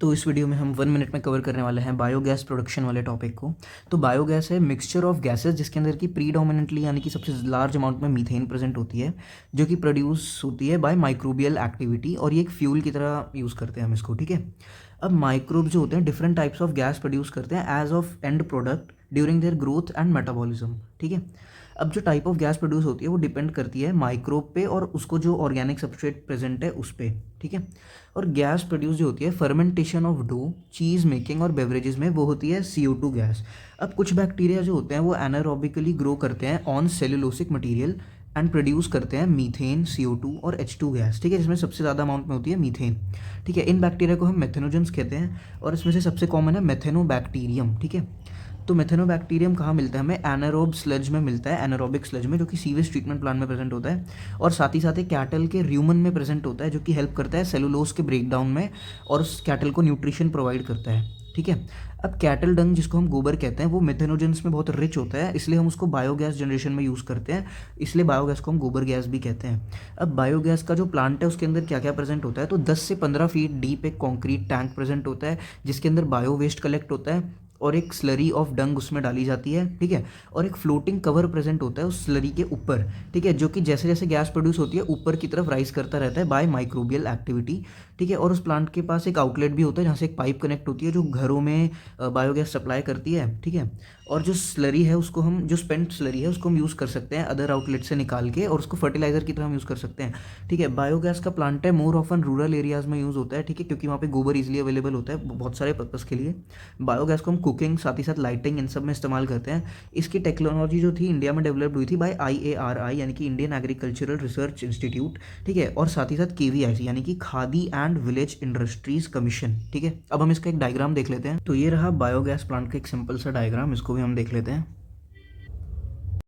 तो इस वीडियो में हम 1 मिनट में कवर करने वाले हैं बायोगैस प्रोडक्शन वाले टॉपिक को। तो बायोगैस है मिक्सचर ऑफ गैसेस जिसके अंदर की प्रीडोमिनेंटली यानी कि सबसे लार्ज अमाउंट में मीथेन प्रेजेंट होती है, जो कि प्रोड्यूस होती है बाय माइक्रोबियल एक्टिविटी, और ये एक फ्यूल की तरह यूज़ करते हैं हम इसको। ठीक है, अब माइक्रोब जो होते हैं different types of gas produce करते हैं as of end product during their growth and metabolism. ठीक है, अब जो टाइप ऑफ गैस प्रोड्यूस होती है वो डिपेंड करती है माइक्रोब पे और उसको जो ऑर्गेनिक सबस्ट्रेट प्रेजेंट है उस पे। ठीक है, और गैस प्रोड्यूस जो होती है fermentation of dough, cheese making और बेवरेजेस में, वो होती है CO2 गैस। अब कुछ बैक्टीरिया जो होते हैं वो एनारोबिकली ग्रो करते हैं on cellulosic material and produce करते हैं मीथेन, CO2 और H2 गैस। ठीक है, जिसमें सबसे ज़्यादा अमाउंट में होती है मीथेन। ठीक है, इन बैक्टीरिया को हम मेथेनोजेंस कहते हैं और इसमें से सबसे कॉमन है मेथेनोबैक्टीरियम। ठीक है, तो मेथेनोबैक्टीरियम कहाँ मिलता है हमें? एनारोब स्लज में मिलता है, एनारोबिक स्लज में, जो कि सीवेज ट्रीटमेंट प्लांट में प्रेजेंट होता है, और साथ ही साथ एक कैटल के र्यूमन में प्रेजेंट होता है, जो कि हेल्प करता है सेलुलोज के ब्रेकडाउन में और उस कैटल को न्यूट्रिशन प्रोवाइड करता है। ठीक है, अब कैटल डंग जिसको हम गोबर कहते हैं वो मेथेनोजेंस में बहुत रिच होता है, इसलिए हम उसको बायोगैस जनरेशन में यूज़ करते हैं, इसलिए बायोगैस को हम गोबर गैस भी कहते हैं। अब बायोगैस का जो प्लांट है उसके अंदर क्या क्या प्रेजेंट होता है, तो 10 से 15 फीट डीप एक कॉन्क्रीट टैंक प्रेजेंट होता है जिसके अंदर बायो वेस्ट कलेक्ट होता है और एक स्लरी ऑफ डंग उसमें डाली जाती है। ठीक है, और एक फ्लोटिंग कवर प्रेजेंट होता है उस स्लरी के ऊपर। ठीक है, जो कि जैसे जैसे गैस प्रोड्यूस होती है ऊपर की तरफ राइज करता रहता है बाय माइक्रोबियल एक्टिविटी। ठीक है, और उस प्लांट के पास एक आउटलेट भी होता है जहाँ से एक पाइप कनेक्ट होती है जो घरों में बायोगैस सप्लाई करती है। ठीक है, और जो स्लरी है उसको हम, जो स्पेंट स्लरी है उसको हम यूज़ कर सकते हैं अदर आउटलेट से निकाल के, और उसको फर्टिलाइजर की तरह हम यूज़ कर सकते हैं। ठीक है, बायोगैस का प्लांट है मोर ऑफन रूरल एरियाज़ में यूज़ होता है। ठीक है, क्योंकि वहाँ पे गोबर इजीली अवेलेबल होता है बहुत सारे पर्पज़ के लिए। बायोगैस को हम कुकिंग, साथ ही साथ लाइटिंग, इन सब में इस्तेमाल करते हैं। इसकी टेक्नोलॉजी जो थी इंडिया में डेवलप्ड हुई थी बाय IARI यानी कि इंडियन एग्रीकल्चरल रिसर्च इंस्टीट्यूट। ठीक है, और साथ ही साथ KVIC यानी कि khadi and village industries commission. ठीक है, अब हम इसका एक डायग्राम देख लेते हैं। तो ये रहा बायोगैस प्लांट का एक सिंपल सा डायग्राम, इसको भी हम देख लेते हैं।